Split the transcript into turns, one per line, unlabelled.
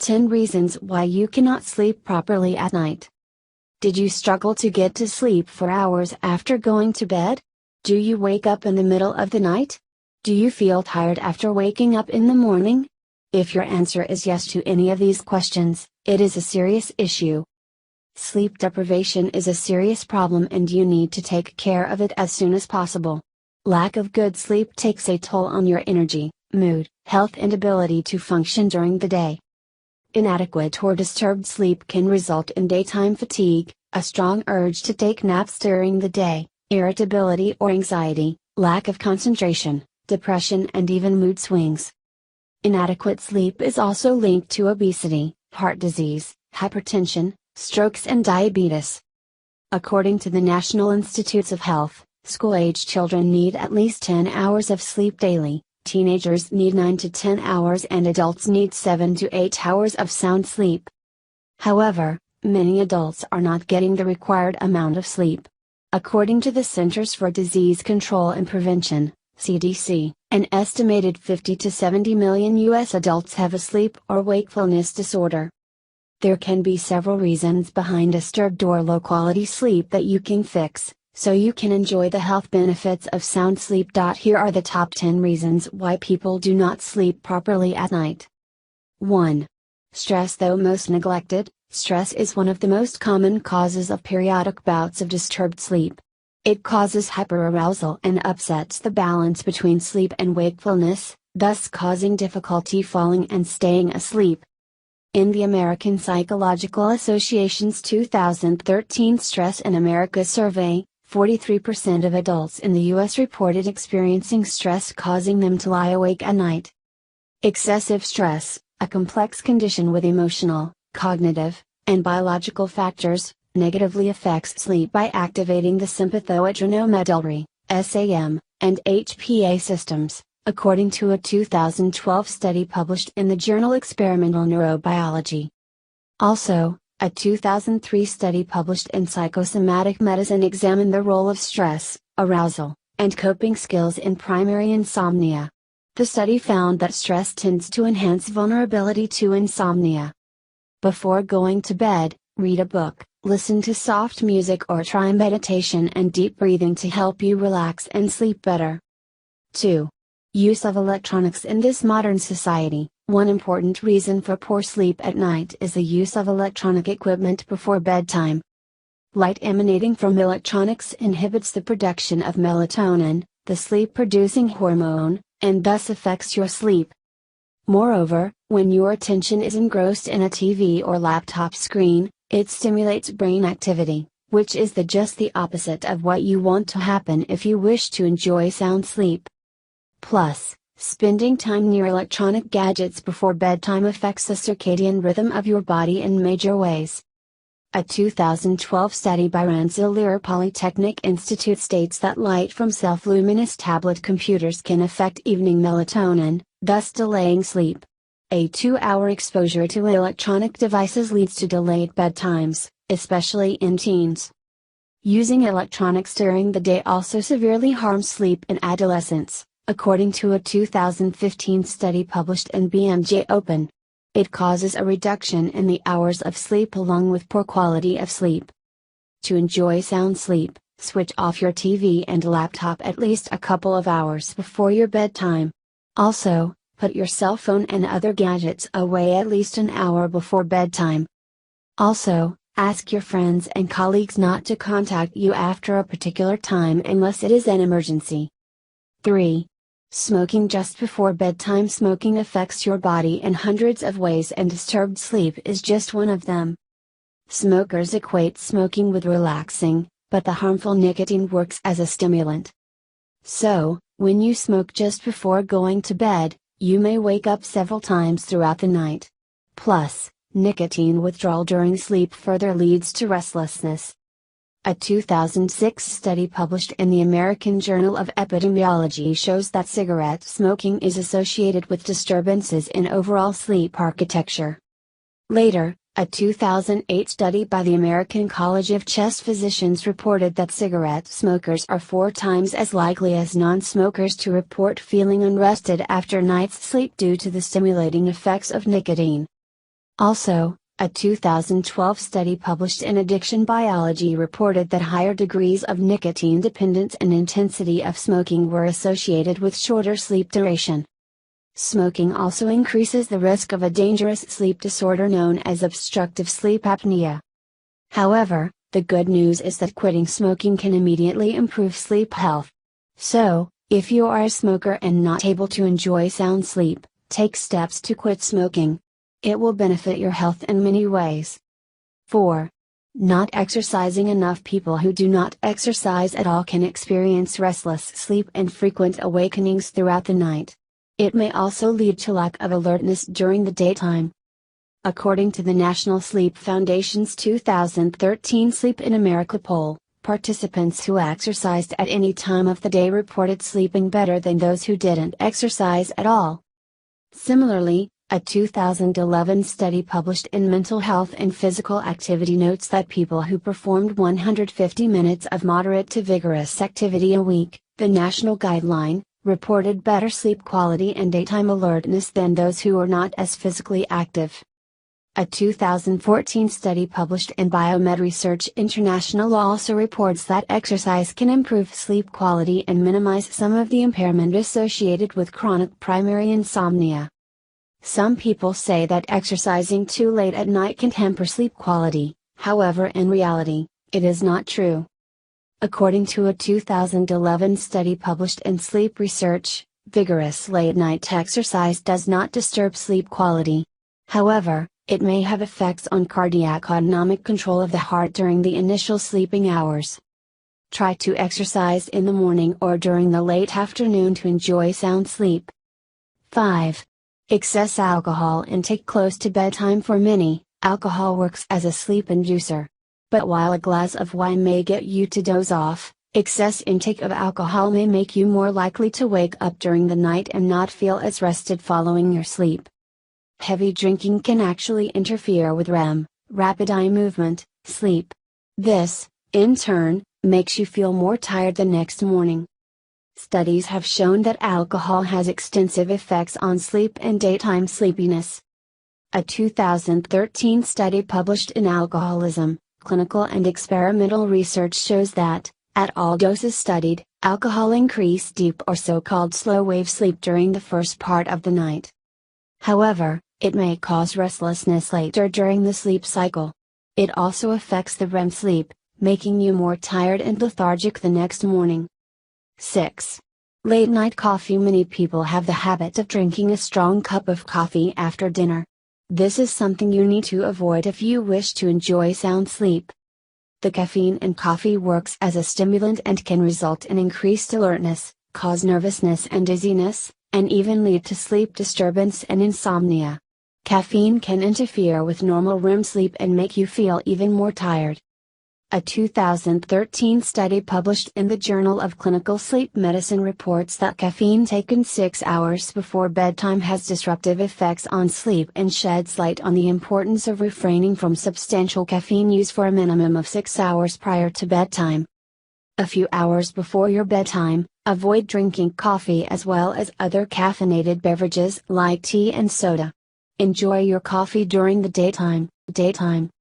10 reasons why you cannot sleep properly at night. Did you struggle to get to sleep for hours after going to bed? Do you wake up in the middle of the night? Do you feel tired after waking up in the morning? If your answer is yes to any of these questions, it is a serious issue. Sleep deprivation is a serious problem and you need to take care of it as soon as possible. Lack of good sleep takes a toll on your energy, mood, health and ability to function during the day. Inadequate or disturbed sleep can result in daytime fatigue, a strong urge to take naps during the day, irritability or anxiety, lack of concentration, depression and even mood swings. Inadequate sleep is also linked to obesity, heart disease, hypertension, strokes and diabetes. According to the National Institutes of Health, school-age children need at least 10 hours of sleep daily, teenagers need 9 to 10 hours and adults need 7 to 8 hours of sound sleep. However, many adults are not getting the required amount of sleep. According to the Centers for Disease Control and Prevention, CDC, an estimated 50 to 70 million U.S. adults have a sleep or wakefulness disorder. There can be several reasons behind disturbed or low-quality sleep that you can fix, so you can enjoy the health benefits of sound sleep. Here are the top 10 reasons why people do not sleep properly at night. 1. Stress. Though most neglected, stress is one of the most common causes of periodic bouts of disturbed sleep. It causes hyperarousal and upsets the balance between sleep and wakefulness, thus causing difficulty falling and staying asleep. In the American Psychological Association's 2013 Stress in America survey, 43% of adults in the U.S. reported experiencing stress causing them to lie awake at night. Excessive stress, a complex condition with emotional, cognitive, and biological factors, negatively affects sleep by activating the sympathoadrenomedullary, SAM, and HPA systems, according to a 2012 study published in the journal Experimental Neurobiology. Also, a 2003 study published in Psychosomatic Medicine examined the role of stress, arousal, and coping skills in primary insomnia. The study found that stress tends to enhance vulnerability to insomnia. Before going to bed, read a book, listen to soft music or try meditation and deep breathing to help you relax and sleep better. 2. Use of electronics. In this modern society, one important reason for poor sleep at night is the use of electronic equipment before bedtime. Light emanating from electronics inhibits the production of melatonin, the sleep-producing hormone, and thus affects your sleep. Moreover, when your attention is engrossed in a TV or laptop screen, it stimulates brain activity, which is just the opposite of what you want to happen if you wish to enjoy sound sleep. Plus, spending time near electronic gadgets before bedtime affects the circadian rhythm of your body in major ways. A 2012 study by Rensselaer Polytechnic Institute states that light from self-luminous tablet computers can affect evening melatonin, thus delaying sleep. A 2-hour exposure to electronic devices leads to delayed bedtimes, especially in teens. Using electronics during the day also severely harms sleep in adolescents, according to a 2015 study published in BMJ Open. It causes a reduction in the hours of sleep along with poor quality of sleep. To enjoy sound sleep, switch off your TV and laptop at least a couple of hours before your bedtime. Also, put your cell phone and other gadgets away at least an hour before bedtime. Also, ask your friends and colleagues not to contact you after a particular time unless it is an emergency. 3. Smoking just before bedtime. Smoking affects your body in hundreds of ways and disturbed sleep is just one of them. Smokers equate smoking with relaxing, but the harmful nicotine works as a stimulant. So, when you smoke just before going to bed, you may wake up several times throughout the night. Plus, nicotine withdrawal during sleep further leads to restlessness. A 2006 study published in the American Journal of Epidemiology shows that cigarette smoking is associated with disturbances in overall sleep architecture. Later, a 2008 study by the American College of Chest Physicians reported that cigarette smokers are 4 times as likely as non-smokers to report feeling unrested after night's sleep due to the stimulating effects of nicotine. Also, a 2012 study published in Addiction Biology reported that higher degrees of nicotine dependence and intensity of smoking were associated with shorter sleep duration. Smoking also increases the risk of a dangerous sleep disorder known as obstructive sleep apnea. However, the good news is that quitting smoking can immediately improve sleep health. So, if you are a smoker and not able to enjoy sound sleep, take steps to quit smoking. It will benefit your health in many ways. 4. Not exercising enough. People who do not exercise at all can experience restless sleep and frequent awakenings throughout the night. It may also lead to lack of alertness during the daytime. According to the National Sleep Foundation's 2013 Sleep in America poll, participants who exercised at any time of the day reported sleeping better than those who didn't exercise at all. Similarly, a 2011 study published in Mental Health and Physical Activity notes that people who performed 150 minutes of moderate to vigorous activity a week, the national guideline, reported better sleep quality and daytime alertness than those who were not as physically active. A 2014 study published in Biomed Research International also reports that exercise can improve sleep quality and minimize some of the impairment associated with chronic primary insomnia. Some people say that exercising too late at night can hamper sleep quality, however, in reality, it is not true. According to a 2011 study published in Sleep Research, vigorous late-night exercise does not disturb sleep quality. However, it may have effects on cardiac autonomic control of the heart during the initial sleeping hours. Try to exercise in the morning or during the late afternoon to enjoy sound sleep. 5. Excess alcohol intake close to bedtime. For many, alcohol works as a sleep inducer. But while a glass of wine may get you to doze off, excess intake of alcohol may make you more likely to wake up during the night and not feel as rested following your sleep. Heavy drinking can actually interfere with REM, rapid eye movement, sleep. This, in turn, makes you feel more tired the next morning. Studies have shown that alcohol has extensive effects on sleep and daytime sleepiness. A 2013 study published in Alcoholism, Clinical and Experimental Research shows that, at all doses studied, alcohol increased deep or so-called slow-wave sleep during the first part of the night. However, it may cause restlessness later during the sleep cycle. It also affects the REM sleep, making you more tired and lethargic the next morning. 6. Late night coffee. Many people have the habit of drinking a strong cup of coffee after dinner. This is something you need to avoid if you wish to enjoy sound sleep. The caffeine in coffee works as a stimulant and can result in increased alertness, cause nervousness and dizziness, and even lead to sleep disturbance and insomnia. Caffeine can interfere with normal REM sleep and make you feel even more tired. A 2013 study published in the Journal of Clinical Sleep Medicine reports that caffeine taken 6 hours before bedtime has disruptive effects on sleep and sheds light on the importance of refraining from substantial caffeine use for a minimum of 6 hours prior to bedtime. A few hours before your bedtime, avoid drinking coffee as well as other caffeinated beverages like tea and soda. Enjoy your coffee during the daytime.